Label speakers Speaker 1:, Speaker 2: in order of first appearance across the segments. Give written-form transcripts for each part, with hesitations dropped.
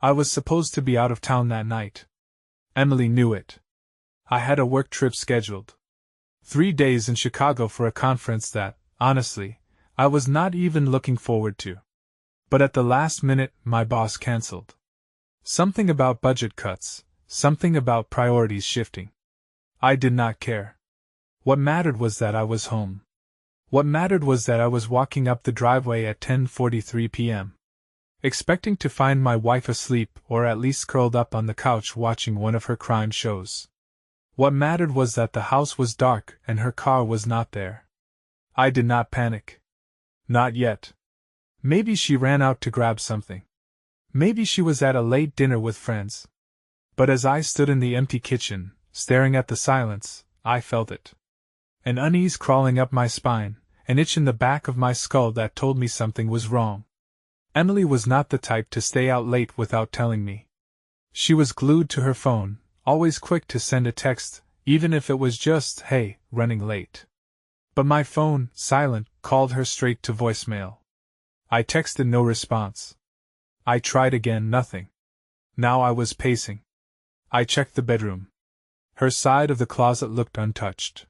Speaker 1: I was supposed to be out of town that night. Emily knew it. I had a work trip scheduled. 3 days in Chicago for a conference that, honestly, I was not even looking forward to. But at the last minute, my boss cancelled. Something about budget cuts, something about priorities shifting. I did not care. What mattered was that I was home. What mattered was that I was walking up the driveway at 10:43 p.m., expecting to find my wife asleep or at least curled up on the couch watching one of her crime shows. What mattered was that the house was dark and her car was not there. I did not panic. Not yet. Maybe she ran out to grab something. Maybe she was at a late dinner with friends. But as I stood in the empty kitchen, staring at the silence, I felt it. An unease crawling up my spine, an itch in the back of my skull that told me something was wrong. Emily was not the type to stay out late without telling me. She was glued to her phone, always quick to send a text, even if it was just, "Hey, running late." But my phone, silent, called her straight to voicemail. I texted no response. I tried again, nothing. Now I was pacing. I checked the bedroom. Her side of the closet looked untouched.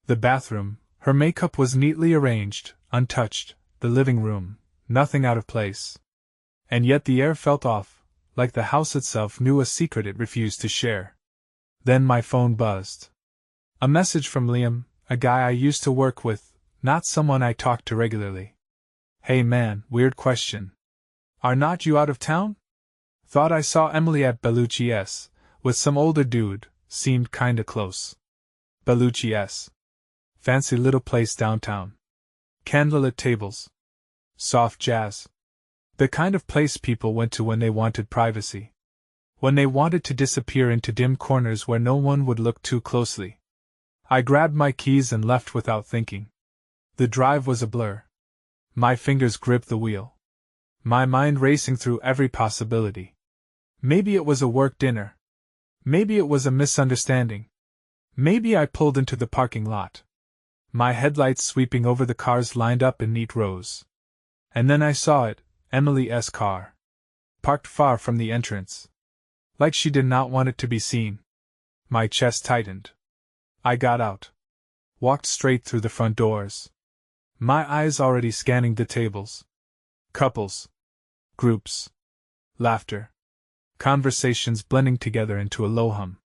Speaker 1: The bathroom, her makeup was neatly arranged, untouched. The living room, nothing out of place. And yet the air felt off, like the house itself knew a secret it refused to share. Then my phone buzzed. A message from Liam, a guy I used to work with, not someone I talked to regularly. "Hey man, weird question. Are not you out of town? Thought I saw Emily at Bellucci's, with some older dude, seemed kinda close." Bellucci's. Fancy little place downtown. Candlelit tables. Soft jazz. The kind of place people went to when they wanted privacy. When they wanted to disappear into dim corners where no one would look too closely. I grabbed my keys and left without thinking. The drive was a blur. My fingers gripped the wheel. My mind racing through every possibility. Maybe it was a work dinner. Maybe it was a misunderstanding. Maybe I pulled into the parking lot. My headlights sweeping over the cars lined up in neat rows. And then I saw it, Emily's car. Parked far from the entrance. Like she did not want it to be seen. My chest tightened. I got out. Walked straight through the front doors. My eyes already scanning the tables. Couples. Groups. Laughter. Conversations blending together into a low hum.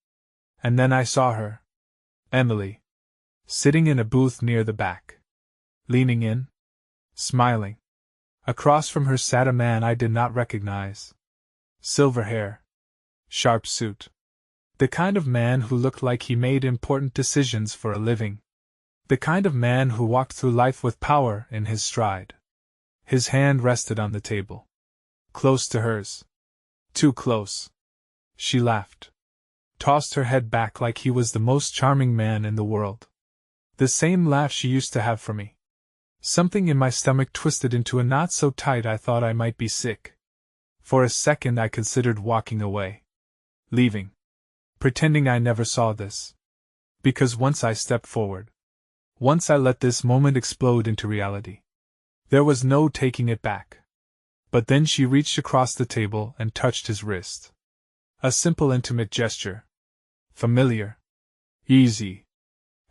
Speaker 1: And then I saw her. Emily. Sitting in a booth near the back. Leaning in. Smiling. Across from her sat a man I did not recognize. Silver hair. Sharp suit. The kind of man who looked like he made important decisions for a living. The kind of man who walked through life with power in his stride. His hand rested on the table. Close to hers. Too close. She laughed. Tossed her head back like he was the most charming man in the world. The same laugh she used to have for me. Something in my stomach twisted into a knot so tight I thought I might be sick. For a second I considered walking away. Leaving. Pretending I never saw this. Because once I stepped forward. Once I let this moment explode into reality. There was no taking it back. But then she reached across the table and touched his wrist. A simple intimate gesture. Familiar. Easy.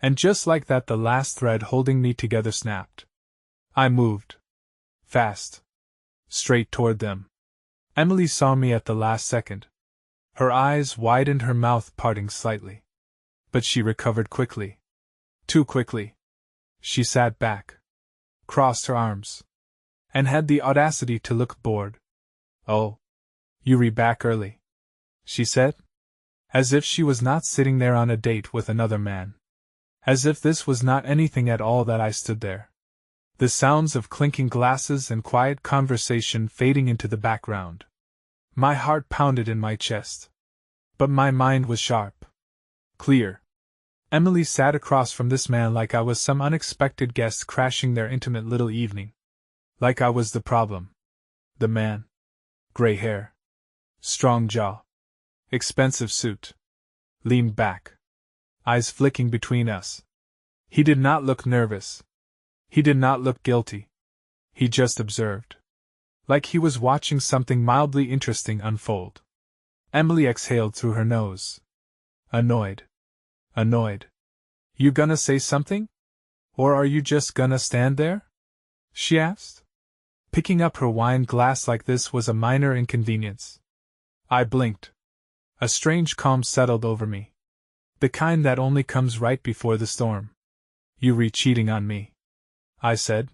Speaker 1: And just like that the last thread holding me together snapped. I moved. Fast. Straight toward them. Emily saw me at the last second. Her eyes widened, her mouth parting slightly. But she recovered quickly. Too quickly. She sat back. Crossed her arms. And had the audacity to look bored. "Oh. You back early," she said. As if she was not sitting there on a date with another man. As if this was not anything at all that I stood there. The sounds of clinking glasses and quiet conversation fading into the background. My heart pounded in my chest. But my mind was sharp. Clear. Emily sat across from this man like I was some unexpected guest crashing their intimate little evening. Like I was the problem. The man. Gray hair. Strong jaw. Expensive suit. Leaned back. Eyes flicking between us. He did not look nervous. He did not look guilty. He just observed. like he was watching something mildly interesting unfold. Emily exhaled through her nose. Annoyed. Annoyed. You gonna say something? Or are you just gonna stand there? She asked. Picking up her wine glass like this was a minor inconvenience. I blinked. A strange calm settled over me. The kind that only comes right before the storm. You re-cheating on me, I said.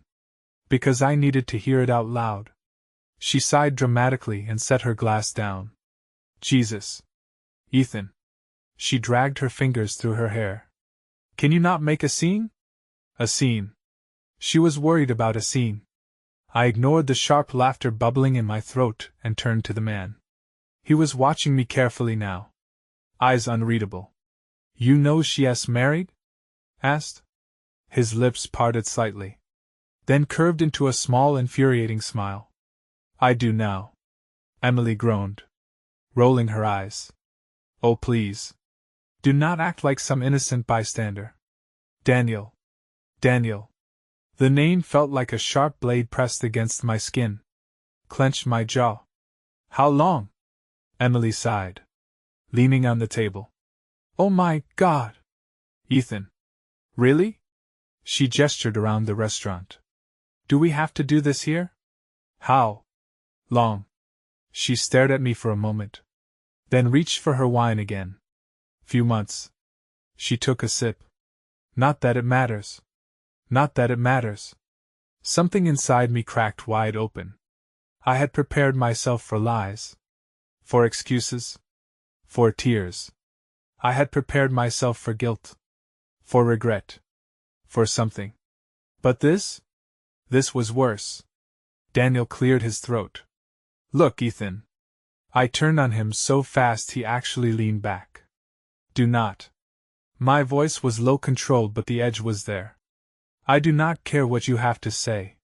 Speaker 1: Because I needed to hear it out loud. She sighed dramatically and set her glass down. Jesus. Ethan. She dragged her fingers through her hair. Can you not make a scene? A scene. She was worried about a scene. I ignored the sharp laughter bubbling in my throat and turned to the man. He was watching me carefully now. Eyes unreadable. You know she's married? Asked. His lips parted slightly. Then curved into a small infuriating smile. I do now. Emily groaned, rolling her eyes. Oh please. Do not act like some innocent bystander. Daniel. Daniel. The name felt like a sharp blade pressed against my skin. Clenched my jaw. How long? Emily sighed, leaning on the table. Oh my God! Ethan. Really? She gestured around the restaurant. Do we have to do this here? How long? She stared at me for a moment, then reached for her wine again. Few months. She took a sip. Not that it matters. Not that it matters. Something inside me cracked wide open. I had prepared myself for lies. For excuses. For tears. I had prepared myself for guilt. For regret. For something. But this? This was worse. Daniel cleared his throat. Look, Ethan. I turned on him so fast he actually leaned back. Do not. My voice was low controlled, but the edge was there. I do not care what you have to say.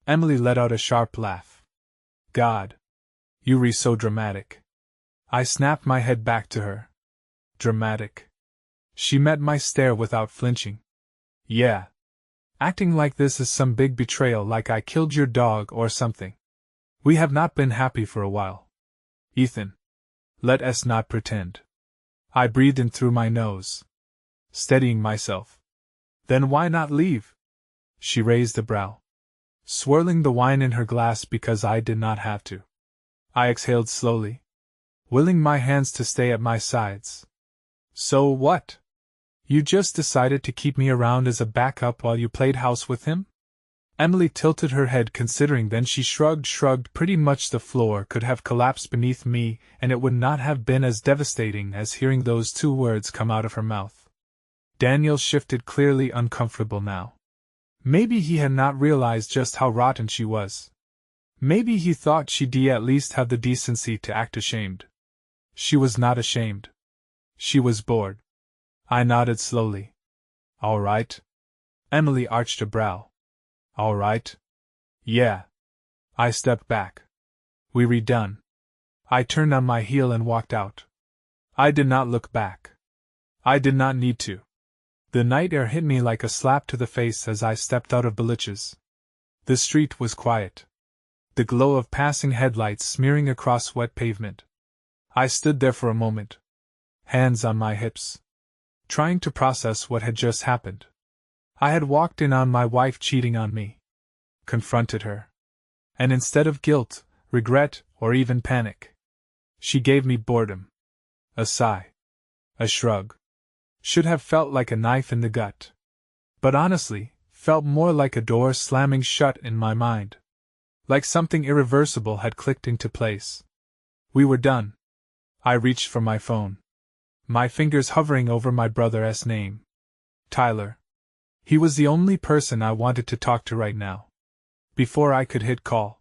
Speaker 1: Emily let out a sharp laugh. God. You re so dramatic. I snapped my head back to her. Dramatic. She met my stare without flinching. Yeah. Acting like this is some big betrayal, like I killed your dog or something. We have not been happy for a while. Ethan. Let us not pretend. I breathed in through my nose, steadying myself. Then why not leave? She raised a brow, swirling the wine in her glass because I did not have to. I exhaled slowly, willing my hands to stay at my sides. So what? You just decided to keep me around as a backup while you played house with him? Emily tilted her head considering, then she shrugged. Pretty much the floor could have collapsed beneath me, and it would not have been as devastating as hearing those two words come out of her mouth. Daniel shifted, clearly uncomfortable now. Maybe he had not realized just how rotten she was. Maybe he thought she'd at least have the decency to act ashamed. She was not ashamed. She was bored. I nodded slowly. All right. Emily arched a brow. All right. Yeah. I stepped back. We redone. I turned on my heel and walked out. I did not look back. I did not need to. The night air hit me like a slap to the face as I stepped out of Belich's. The street was quiet. The glow of passing headlights smearing across wet pavement. I stood there for a moment, hands on my hips, trying to process what had just happened. I had walked in on my wife cheating on me, confronted her, and instead of guilt, regret, or even panic, she gave me boredom. A sigh. A shrug. Should have felt like a knife in the gut. But honestly, felt more like a door slamming shut in my mind. Like something irreversible had clicked into place. We were done. I reached for my phone, my fingers hovering over my brother's name. Tyler. He was the only person I wanted to talk to right now. Before I could hit call,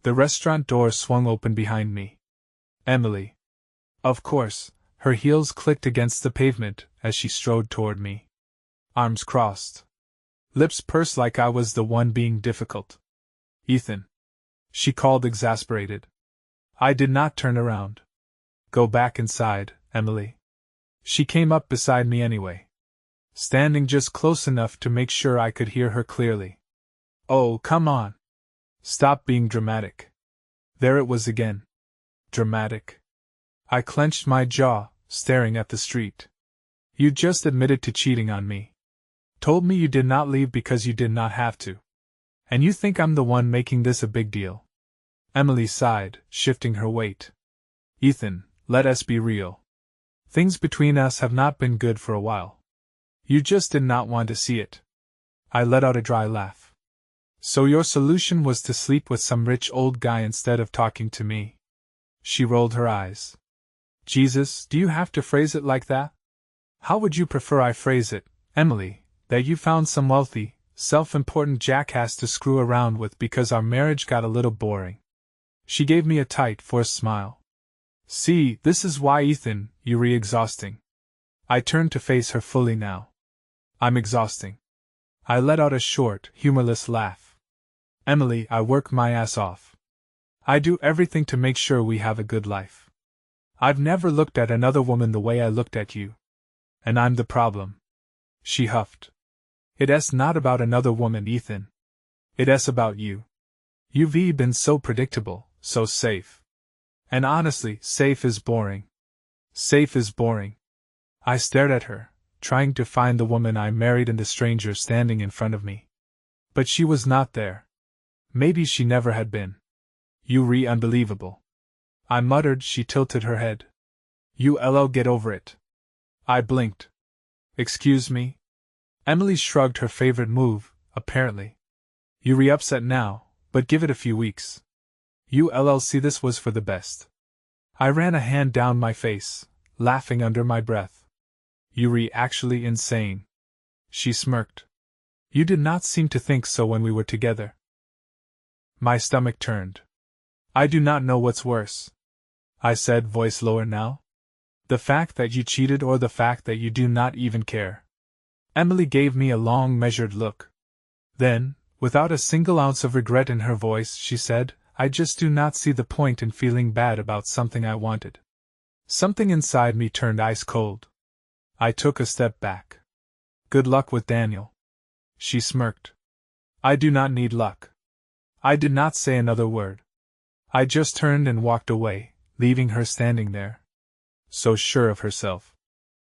Speaker 1: the restaurant door swung open behind me. Emily. Of course, her heels clicked against the pavement as she strode toward me. Arms crossed. Lips pursed like I was the one being difficult. Ethan. She called, exasperated. I did not turn around. Go back inside, Emily. She came up beside me anyway, standing just close enough to make sure I could hear her clearly. Oh, come on. Stop being dramatic. There it was again. Dramatic. I clenched my jaw, staring at the street. You just admitted to cheating on me. Told me you did not leave because you did not have to. And you think I'm the one making this a big deal? Emily sighed, shifting her weight. Ethan, let us be real. Things between us have not been good for a while. You just did not want to see it. I let out a dry laugh. So your solution was to sleep with some rich old guy instead of talking to me? She rolled her eyes. Jesus, do you have to phrase it like that? How would you prefer I phrase it, Emily, that you found some wealthy, self-important jackass to screw around with because our marriage got a little boring? She gave me a tight, forced smile. See, this is why, Ethan, you're exhausting. I turned to face her fully now. I'm exhausting. I let out a short, humorless laugh. Emily, I work my ass off. I do everything to make sure we have a good life. I've never looked at another woman the way I looked at you. And I'm the problem. She huffed. It's not about another woman, Ethan. It's about you. You've been so predictable, so safe. And honestly, safe is boring. Safe is boring. I stared at her, trying to find the woman I married and the stranger standing in front of me. But she was not there. Maybe she never had been. You're unbelievable. I muttered. She tilted her head. You'll get over it. I blinked. Excuse me? Emily shrugged, her favorite move, apparently. You're upset now, but give it a few weeks. You'll see this was for the best. I ran a hand down my face, laughing under my breath. You're actually insane. She smirked. You did not seem to think so when we were together. My stomach turned. I do not know what's worse, I said, voice lower now. The fact that you cheated or the fact that you do not even care. Emily gave me a long, measured look. Then, without a single ounce of regret in her voice, she said, I just do not see the point in feeling bad about something I wanted. Something inside me turned ice cold. I took a step back. Good luck with Daniel. She smirked. I do not need luck. I did not say another word. I just turned and walked away, leaving her standing there. So sure of herself.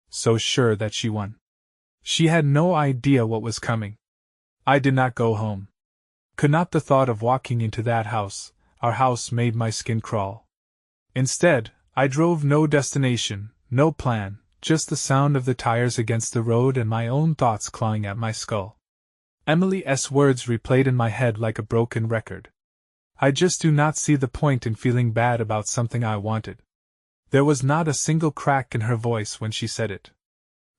Speaker 1: So sure that she won. She had no idea what was coming. I did not go home. Could not the thought of walking into that house, our house, made my skin crawl. Instead, I drove no destination, no plan, just the sound of the tires against the road and my own thoughts clawing at my skull. Emily's words replayed in my head like a broken record. I just do not see the point in feeling bad about something I wanted. There was not a single crack in her voice when she said it.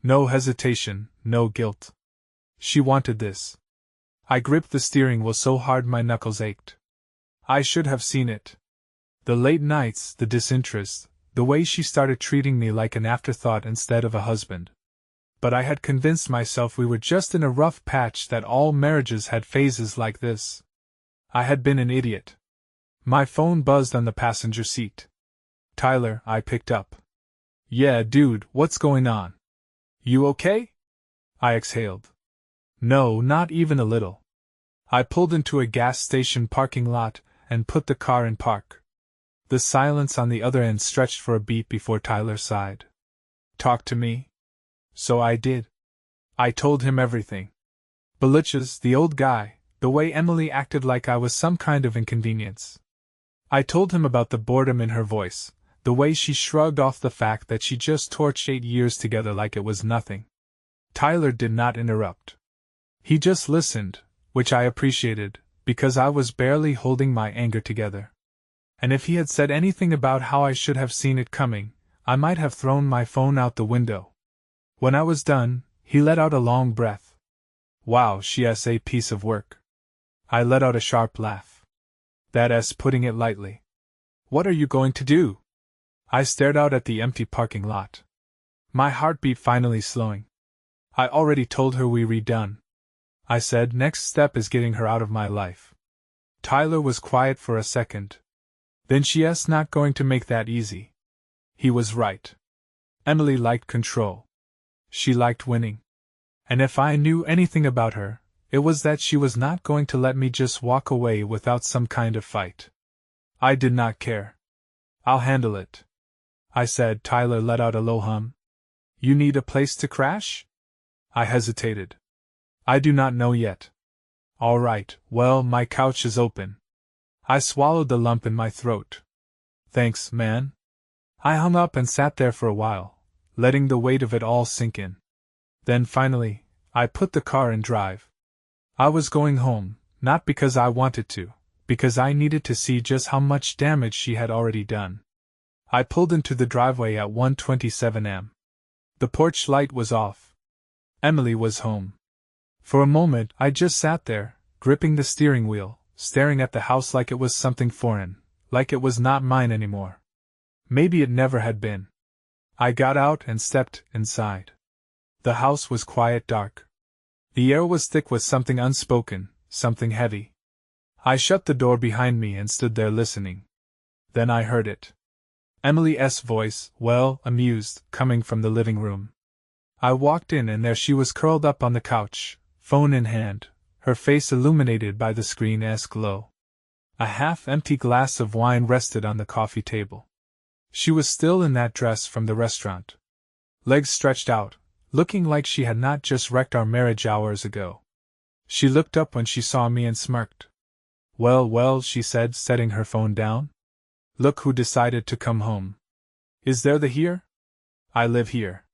Speaker 1: No hesitation, no guilt. She wanted this. I gripped the steering wheel so hard my knuckles ached. I should have seen it. The late nights, the disinterest, the way she started treating me like an afterthought instead of a husband. But I had convinced myself we were just in a rough patch, that all marriages had phases like this. I had been an idiot. My phone buzzed on the passenger seat. Tyler, I picked up. Yeah, dude, what's going on? You okay? I exhaled. No, not even a little. I pulled into a gas station parking lot and put the car in park. The silence on the other end stretched for a beat before Tyler sighed. Talk to me? So I did. I told him everything. Belich's, the old guy, the way Emily acted like I was some kind of inconvenience. I told him about the boredom in her voice, the way she shrugged off the fact that she just torched 8 years together like it was nothing. Tyler did not interrupt. He just listened, which I appreciated, because I was barely holding my anger together. And if he had said anything about how I should have seen it coming, I might have thrown my phone out the window. When I was done, he let out a long breath. Wow, she's a piece of work. I let out a sharp laugh. That's putting it lightly. What are you going to do? I stared out at the empty parking lot. My heartbeat finally slowing. I already told her we redone. I said, next step is getting her out of my life. Tyler was quiet for a second. Then she's not going to make that easy. He was right. Emily liked control. She liked winning. And if I knew anything about her, it was that she was not going to let me just walk away without some kind of fight. I did not care. I'll handle it, I said. Tyler let out a low hum. You need a place to crash? I hesitated. I do not know yet. All right, well, my couch is open. I swallowed the lump in my throat. Thanks, man. I hung up and sat there for a while, letting the weight of it all sink in. Then finally, I put the car in drive. I was going home, not because I wanted to, because I needed to see just how much damage she had already done. I pulled into the driveway at 1:27 am. The porch light was off. Emily was home. For a moment I just sat there, gripping the steering wheel, staring at the house like it was something foreign, like it was not mine anymore. Maybe it never had been. I got out and stepped inside. The house was quiet, dark. The air was thick with something unspoken, something heavy. I shut the door behind me and stood there listening. Then I heard it. Emily's voice, well, amused, coming from the living room. I walked in and there she was curled up on the couch, phone in hand, her face illuminated by the screen's glow. A half-empty glass of wine rested on the coffee table. She was still in that dress from the restaurant. Legs stretched out, looking like she had not just wrecked our marriage hours ago. She looked up when she saw me and smirked. Well, well, she said, setting her phone down. Look who decided to come home. Is there the here? I live here.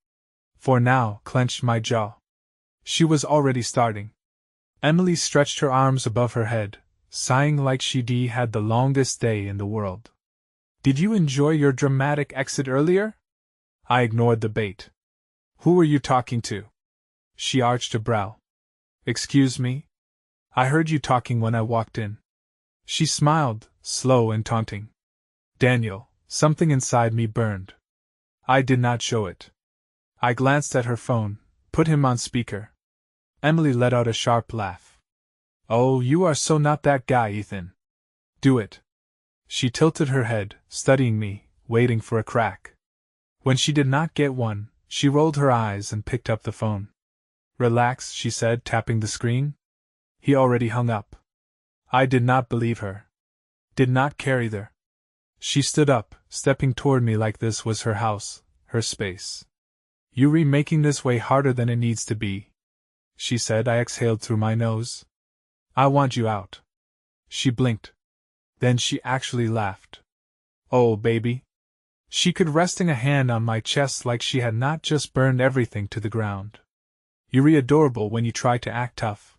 Speaker 1: For now, clenched my jaw. She was already starting. Emily stretched her arms above her head, sighing like she'd had the longest day in the world. Did you enjoy your dramatic exit earlier? I ignored the bait. Who were you talking to? She arched a brow. Excuse me? I heard you talking when I walked in. She smiled, slow and taunting. Daniel, something inside me burned. I did not show it. I glanced at her phone, put him on speaker. Emily let out a sharp laugh. Oh, you are so not that guy, Ethan. Do it. She tilted her head, studying me, waiting for a crack. When she did not get one, she rolled her eyes and picked up the phone. Relax, she said, tapping the screen. He already hung up. I did not believe her. Did not care either. She stood up, stepping toward me like this was her house, her space. You making this way harder than it needs to be, she said. I exhaled through my nose. I want you out. She blinked. Then she actually laughed. Oh, baby. She could, resting a hand on my chest like she had not just burned everything to the ground. You're adorable when you try to act tough.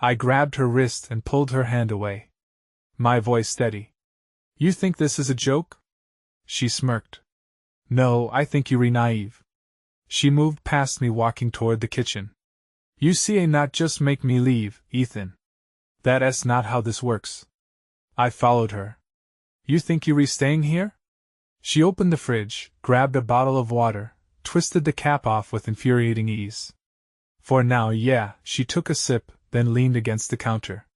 Speaker 1: I grabbed her wrist and pulled her hand away. My voice steady. You think this is a joke? She smirked. No, I think you're naive. She moved past me, walking toward the kitchen. You see, not just make me leave, Ethan. That's not how this works. I followed her. You think you're staying here? She opened the fridge, grabbed a bottle of water, twisted the cap off with infuriating ease. For now, yeah, she took a sip, then leaned against the counter.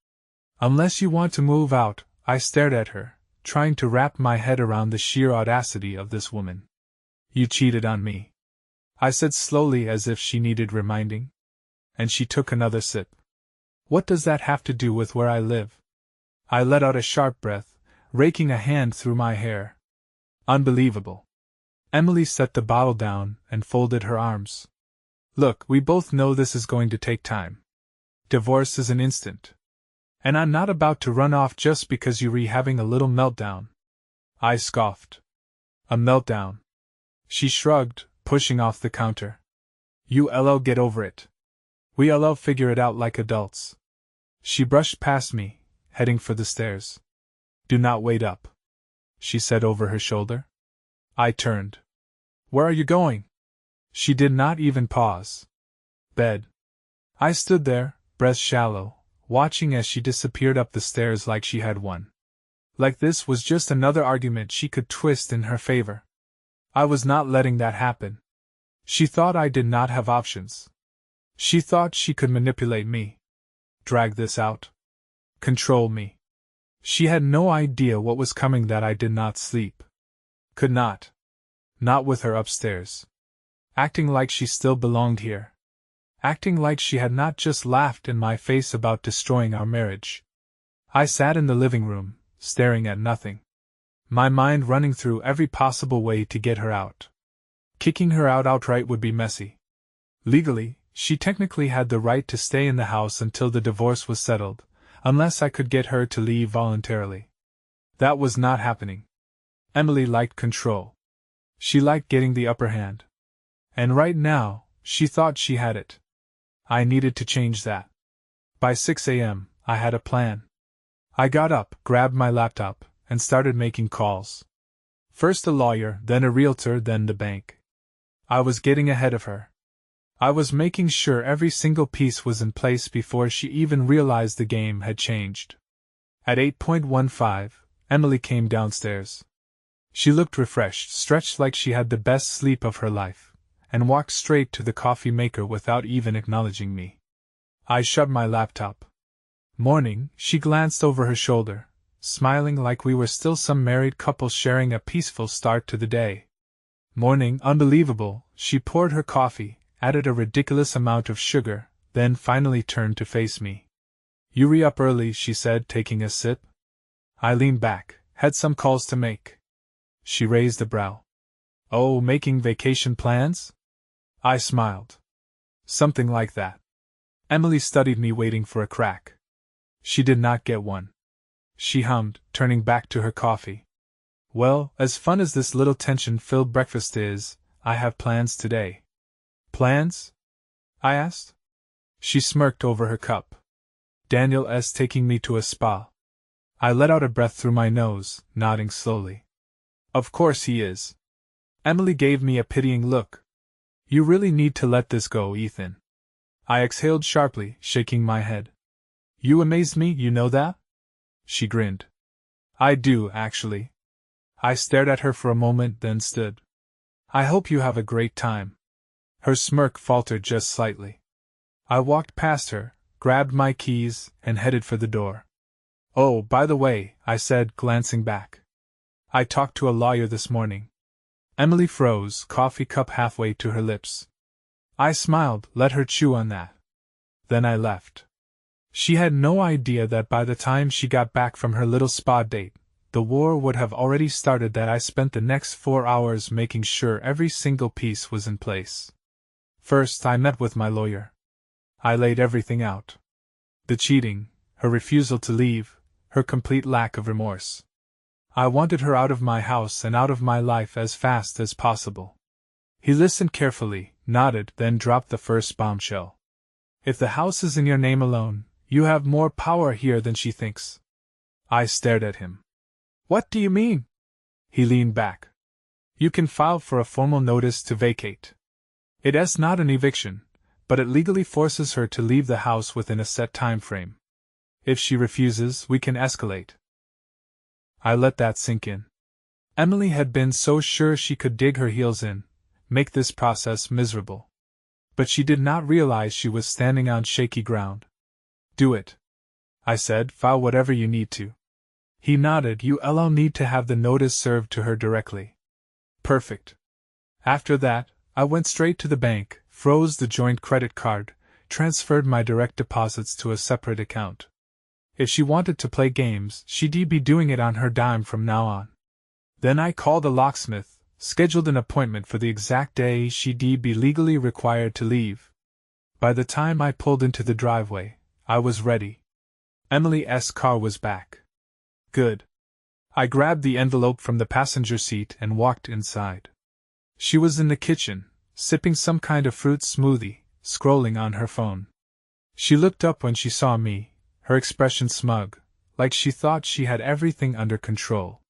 Speaker 1: Unless you want to move out, I stared at her, trying to wrap my head around the sheer audacity of this woman. You cheated on me, I said slowly, as if she needed reminding. And she took another sip. What does that have to do with where I live? I let out a sharp breath, raking a hand through my hair. Unbelievable. Emily set the bottle down and folded her arms. Look, we both know this is going to take time. Divorce is an instant. And I'm not about to run off just because you're having a little meltdown. I scoffed. A meltdown. She shrugged, pushing off the counter. You'll get over it. We'll figure it out like adults. She brushed past me, heading for the stairs. Do not wait up, she said over her shoulder. I turned. Where are you going? She did not even pause. Bed. I stood there, breath shallow, watching as she disappeared up the stairs like she had won. Like this was just another argument she could twist in her favor. I was not letting that happen. She thought I did not have options. She thought she could manipulate me. Drag this out. Control me. She had no idea what was coming, that I did not sleep. Could not. Not with her upstairs. Acting like she still belonged here. Acting like she had not just laughed in my face about destroying our marriage. I sat in the living room, staring at nothing. my mind running through every possible way to get her out. Kicking her out outright would be messy. Legally, she technically had the right to stay in the house until the divorce was settled, unless I could get her to leave voluntarily. That was not happening. Emily liked control. She liked getting the upper hand. And right now, she thought she had it. I needed to change that. By 6 a.m., I had a plan. I got up, grabbed my laptop, and started making calls. First a lawyer, then a realtor, then the bank. I was getting ahead of her. I was making sure every single piece was in place before she even realized the game had changed. At 8:15, Emily came downstairs. She looked refreshed, stretched like she had the best sleep of her life, and walked straight to the coffee maker without even acknowledging me. I shut my laptop. Morning, she glanced over her shoulder, smiling like we were still some married couple sharing a peaceful start to the day. Morning, unbelievable, she poured her coffee, added a ridiculous amount of sugar, then finally turned to face me. "You re-up early," she said, taking a sip. I leaned back. "Had some calls to make." She raised a brow. "Oh, making vacation plans?" I smiled. "Something like that." Emily studied me, waiting for a crack. She did not get one. She hummed, turning back to her coffee. "Well, as fun as this little tension-filled breakfast is, I have plans today." "Plans?" I asked. She smirked over her cup. "Daniel's taking me to a spa." I let out a breath through my nose, nodding slowly. "Of course he is." Emily gave me a pitying look. "You really need to let this go, Ethan." I exhaled sharply, shaking my head. "You amaze me, you know that?" She grinned. "I do, actually." I stared at her for a moment, then stood. "I hope you have a great time." Her smirk faltered just slightly. I walked past her, grabbed my keys, and headed for the door. "Oh, by the way," I said, glancing back. "I talked to a lawyer this morning." Emily froze, coffee cup halfway to her lips. I smiled, let her chew on that. Then I left. She had no idea that by the time she got back from her little spa date, the war would have already started, that I spent the next 4 hours making sure every single piece was in place. First, I met with my lawyer. I laid everything out. The cheating, her refusal to leave, her complete lack of remorse. I wanted her out of my house and out of my life as fast as possible. He listened carefully, nodded, then dropped the first bombshell. "If the house is in your name alone, you have more power here than she thinks." I stared at him. "What do you mean?" He leaned back. "You can file for a formal notice to vacate. It's not an eviction, but it legally forces her to leave the house within a set time frame. If she refuses, we can escalate." I let that sink in. Emily had been so sure she could dig her heels in, make this process miserable. But she did not realize she was standing on shaky ground. "Do it," I said. "File whatever you need to." He nodded. "You'll need to have the notice served to her directly." "Perfect." After that, I went straight to the bank, froze the joint credit card, transferred my direct deposits to a separate account. If she wanted to play games, she'd be doing it on her dime from now on. Then I called a locksmith, scheduled an appointment for the exact day she'd be legally required to leave. By the time I pulled into the driveway, I was ready. Emily's car was back. Good. I grabbed the envelope from the passenger seat and walked inside. She was in the kitchen, sipping some kind of fruit smoothie, scrolling on her phone. She looked up when she saw me, her expression smug, like she thought she had everything under control.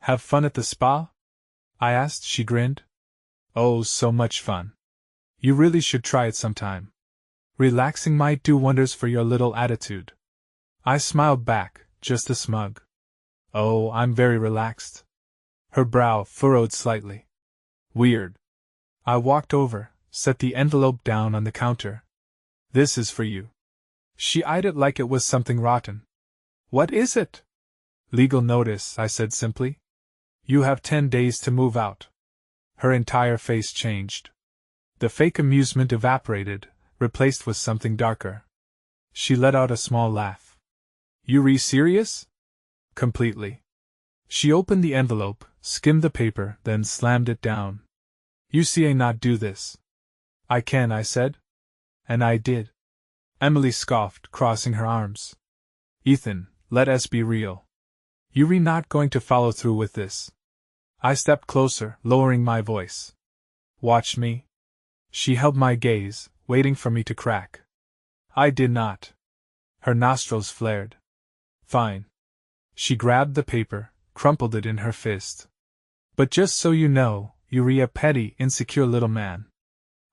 Speaker 1: "Have fun at the spa?" I asked. She grinned. "Oh, so much fun. You really should try it sometime. Relaxing might do wonders for your little attitude." I smiled back, just a smug. "Oh, I'm very relaxed." Her brow furrowed slightly. "Weird." I walked over, set the envelope down on the counter. "This is for you." She eyed it like it was something rotten. "What is it?" "Legal notice," I said simply. "You have 10 days to move out." Her entire face changed. The fake amusement evaporated, replaced with something darker. She let out a small laugh. "You serious?" "Completely." She opened the envelope, skimmed the paper, then slammed it down. You see I not do this. I can, I said. And I did. Emily scoffed, crossing her arms. Ethan, let us be real. You're not going to follow through with this. I stepped closer, lowering my voice. Watch me. She held my gaze, waiting for me to crack. I did not. Her nostrils flared. Fine. She grabbed the paper, crumpled it in her fist. But just so you know, you're a petty, insecure little man.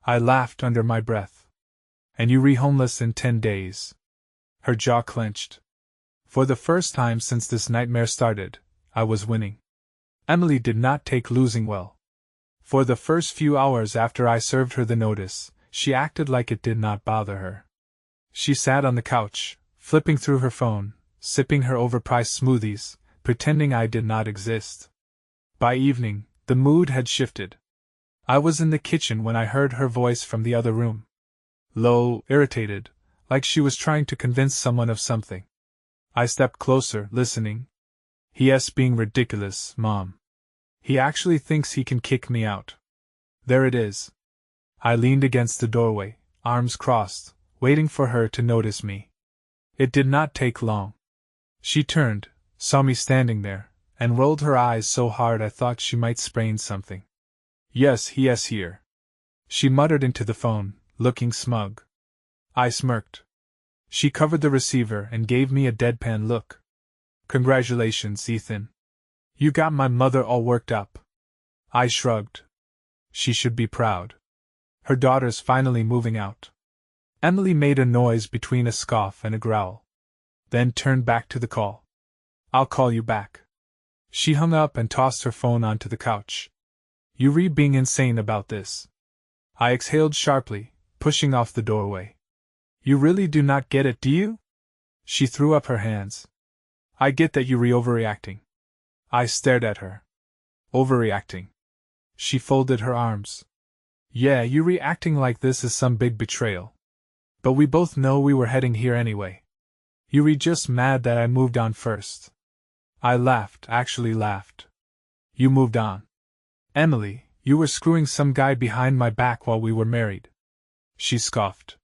Speaker 1: I laughed under my breath. And you're homeless in 10 days. Her jaw clenched. For the first time since this nightmare started, I was winning. Emily did not take losing well. For the first few hours after I served her the notice, she acted like it did not bother her. She sat on the couch, flipping through her phone, sipping her overpriced smoothies, pretending I did not exist. By evening, the mood had shifted. I was in the kitchen when I heard her voice from the other room. Low, irritated, like she was trying to convince someone of something. I stepped closer, listening. He's being ridiculous, Mom. He actually thinks he can kick me out. There it is. I leaned against the doorway, arms crossed, waiting for her to notice me. It did not take long. She turned, saw me standing there, and rolled her eyes so hard I thought she might sprain something. Yes, he is here. She muttered into the phone, looking smug. I smirked. She covered the receiver and gave me a deadpan look. Congratulations, Ethan. You got my mother all worked up. I shrugged. She should be proud. Her daughter's finally moving out. Emily made a noise between a scoff and a growl. Then turned back to the call. I'll call you back. She hung up and tossed her phone onto the couch. You're being insane about this. I exhaled sharply, pushing off the doorway. You really do not get it, do you? She threw up her hands. I get that you're overreacting. I stared at her. Overreacting. She folded her arms. Yeah, you're reacting like this is some big betrayal. But we both know we were heading here anyway. You're just mad that I moved on first. I laughed, actually laughed. You moved on. Emily, you were screwing some guy behind my back while we were married. She scoffed.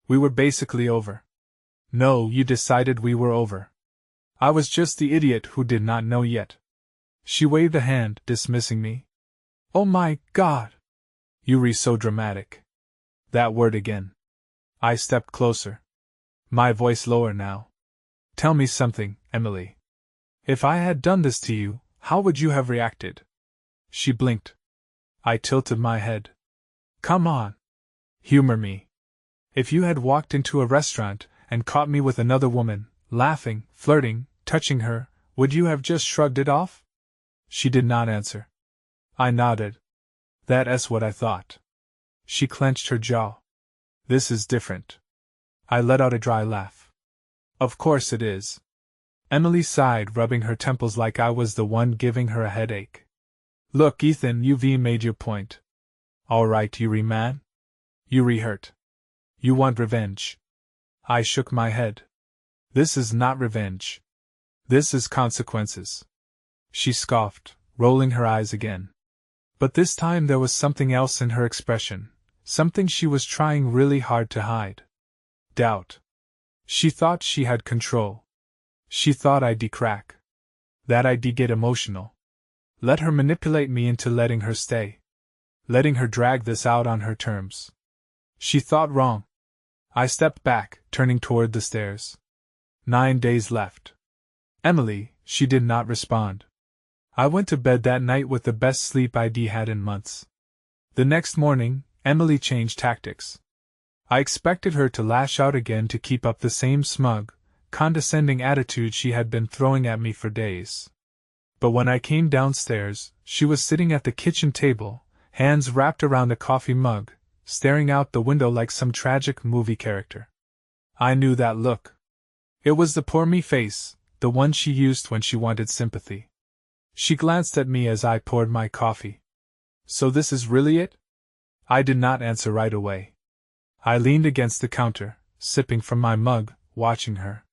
Speaker 1: We were basically over. No, you decided we were over. I was just the idiot who did not know yet. She waved a hand, dismissing me. Oh my God! You're so dramatic. That word again. I stepped closer. My voice lower now. Tell me something, Emily. If I had done this to you, how would you have reacted? She blinked. I tilted my head. Come on. Humor me. If you had walked into a restaurant and caught me with another woman, laughing, flirting, touching her, would you have just shrugged it off? She did not answer. I nodded. That's what I thought. She clenched her jaw. This is different. I let out a dry laugh. Of course it is. Emily sighed, rubbing her temples like I was the one giving her a headache. Look, Ethan, you've made your point. All right, you man. You hurt. You want revenge. I shook my head. This is not revenge. This is consequences. She scoffed, rolling her eyes again. But this time there was something else in her expression, something she was trying really hard to hide. Doubt. She thought she had control. She thought I'd crack. That I'd get emotional. Let her manipulate me into letting her stay. Letting her drag this out on her terms. She thought wrong. I stepped back, turning toward the stairs. 9 days left. Emily, she did not respond. I went to bed that night with the best sleep I'd had in months. The next morning, Emily changed tactics. I expected her to lash out again to keep up the same smug, condescending attitude she had been throwing at me for days. But when I came downstairs, she was sitting at the kitchen table, hands wrapped around a coffee mug, staring out the window like some tragic movie character. I knew that look. It was the poor me face, the one she used when she wanted sympathy. She glanced at me as I poured my coffee. So this is really it? I did not answer right away. I leaned against the counter, sipping from my mug, watching her.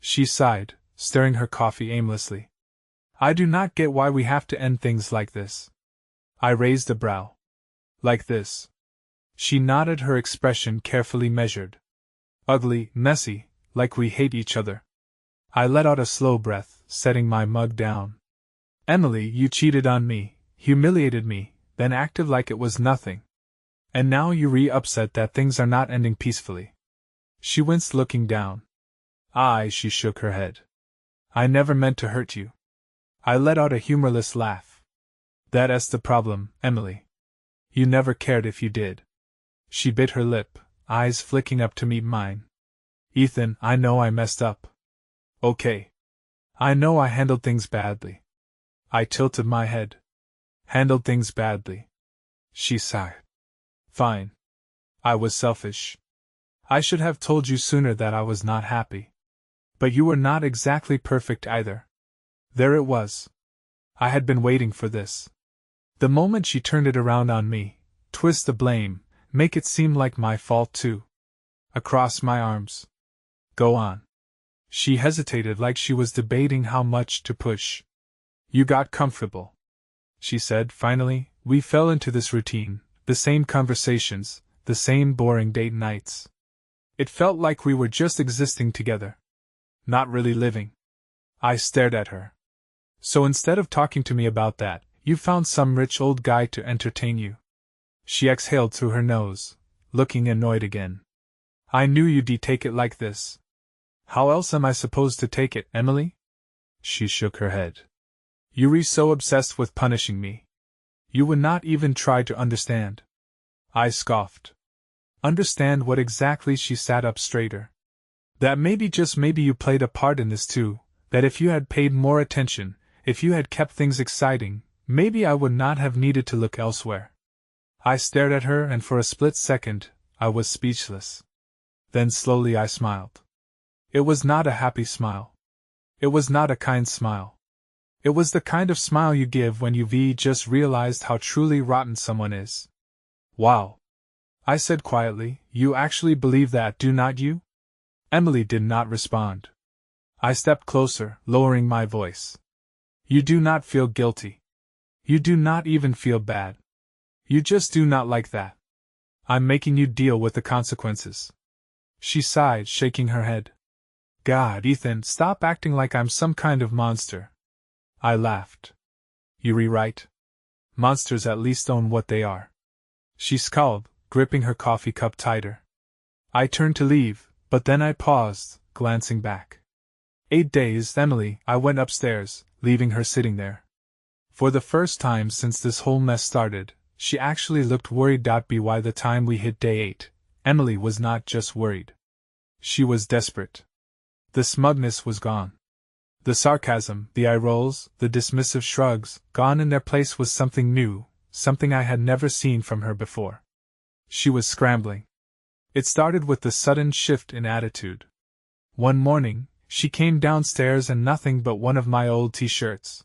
Speaker 1: She sighed, stirring her coffee aimlessly. I do not get why we have to end things like this. I raised a brow. Like this. She nodded, her expression carefully measured. Ugly, messy, like we hate each other. I let out a slow breath, setting my mug down. Emily, you cheated on me, humiliated me, then acted like it was nothing. And now you're upset that things are not ending peacefully. She winced, looking down. She shook her head. I never meant to hurt you. I let out a humorless laugh. That's the problem, Emily. You never cared if you did. She bit her lip, eyes flicking up to meet mine. Ethan, I know I messed up. Okay. I know I handled things badly. I tilted my head. Handled things badly. She sighed. Fine. I was selfish. I should have told you sooner that I was not happy. But you were not exactly perfect either. There it was. I had been waiting for this. The moment she turned it around on me, twist the blame, make it seem like my fault too. Across my arms. Go on. She hesitated, like she was debating how much to push. You got comfortable, she said finally. We fell into this routine, the same conversations, the same boring date nights. It felt like we were just existing together. Not really living. I stared at her. So instead of talking to me about that, you found some rich old guy to entertain you. She exhaled through her nose, looking annoyed again. I knew you'd take it like this. How else am I supposed to take it, Emily? She shook her head. You're so obsessed with punishing me. You would not even try to understand. I scoffed. Understand what exactly? She sat up straighter. That maybe, just maybe, you played a part in this too, that if you had paid more attention, if you had kept things exciting, maybe I would not have needed to look elsewhere. I stared at her, and for a split second, I was speechless. Then slowly I smiled. It was not a happy smile. It was not a kind smile. It was the kind of smile you give when you've just realized how truly rotten someone is. Wow. I said quietly, you actually believe that, do not you? Emily did not respond. I stepped closer, lowering my voice. You do not feel guilty. You do not even feel bad. You just do not like that. I'm making you deal with the consequences. She sighed, shaking her head. God, Ethan, stop acting like I'm some kind of monster. I laughed. You're right. Monsters at least own what they are. She scowled, gripping her coffee cup tighter. I turned to leave, but then I paused, glancing back. 8 days, Emily, I went upstairs, leaving her sitting there. For the first time since this whole mess started, she actually looked worried. By the time we hit day 8, Emily was not just worried. She was desperate. The smugness was gone. The sarcasm, the eye rolls, the dismissive shrugs, gone. In their place was something new, something I had never seen from her before. She was scrambling. It started with the sudden shift in attitude. One morning, she came downstairs and nothing but one of my old t-shirts.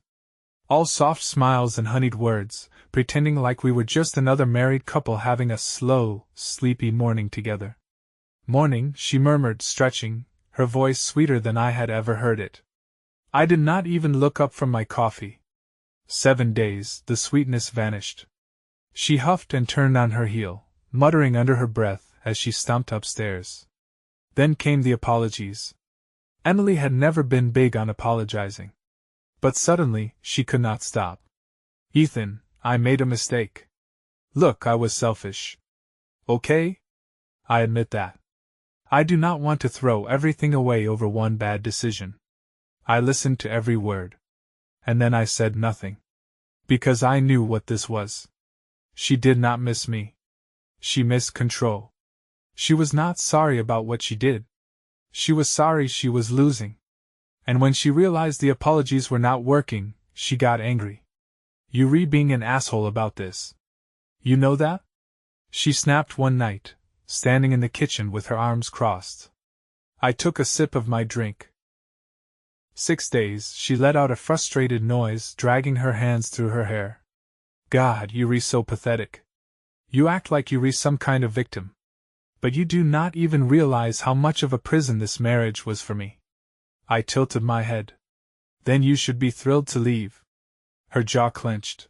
Speaker 1: All soft smiles and honeyed words, pretending like we were just another married couple having a slow, sleepy morning together. Morning, she murmured, stretching, her voice sweeter than I had ever heard it. I did not even look up from my coffee. 7 days, the sweetness vanished. She huffed and turned on her heel, muttering under her breath as she stomped upstairs. Then came the apologies. Emily had never been big on apologizing. But suddenly, she could not stop. Ethan, I made a mistake. Look, I was selfish. Okay? I admit that. I do not want to throw everything away over one bad decision. I listened to every word. And then I said nothing. Because I knew what this was. She did not miss me. She missed control. She was not sorry about what she did. She was sorry she was losing. And when she realized the apologies were not working, she got angry. You're being an asshole about this. You know that? She snapped one night, standing in the kitchen with her arms crossed. I took a sip of my drink. 6 days, she let out a frustrated noise, dragging her hands through her hair. God, you're so pathetic. You act like you're some kind of victim. But you do not even realize how much of a prison this marriage was for me. I tilted my head. Then you should be thrilled to leave. Her jaw clenched.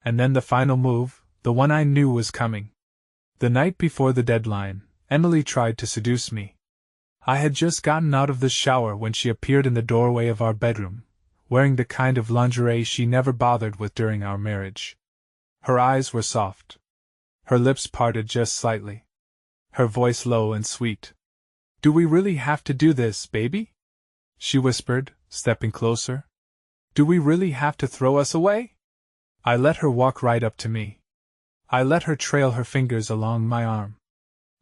Speaker 1: And then the final move, the one I knew was coming. The night before the deadline, Emily tried to seduce me. I had just gotten out of the shower when she appeared in the doorway of our bedroom, wearing the kind of lingerie she never bothered with during our marriage. Her eyes were soft. Her lips parted just slightly. Her voice low and sweet. "Do we really have to do this, baby?" she whispered, stepping closer. "Do we really have to throw us away?" I let her walk right up to me. I let her trail her fingers along my arm.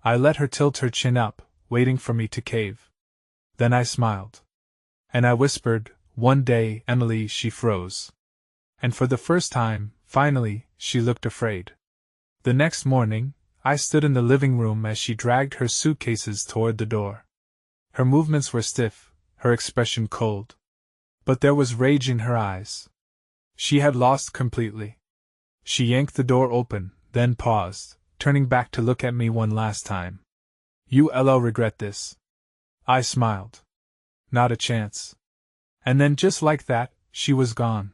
Speaker 1: I let her tilt her chin up, waiting for me to cave. Then I smiled. And I whispered, "One day, Emily." She froze. And for the first time, finally, she looked afraid. The next morning, I stood in the living room as she dragged her suitcases toward the door. Her movements were stiff, her expression cold. But there was rage in her eyes. She had lost completely. She yanked the door open, then paused, turning back to look at me one last time. "You'll regret this." I smiled. Not a chance. And then just like that, she was gone.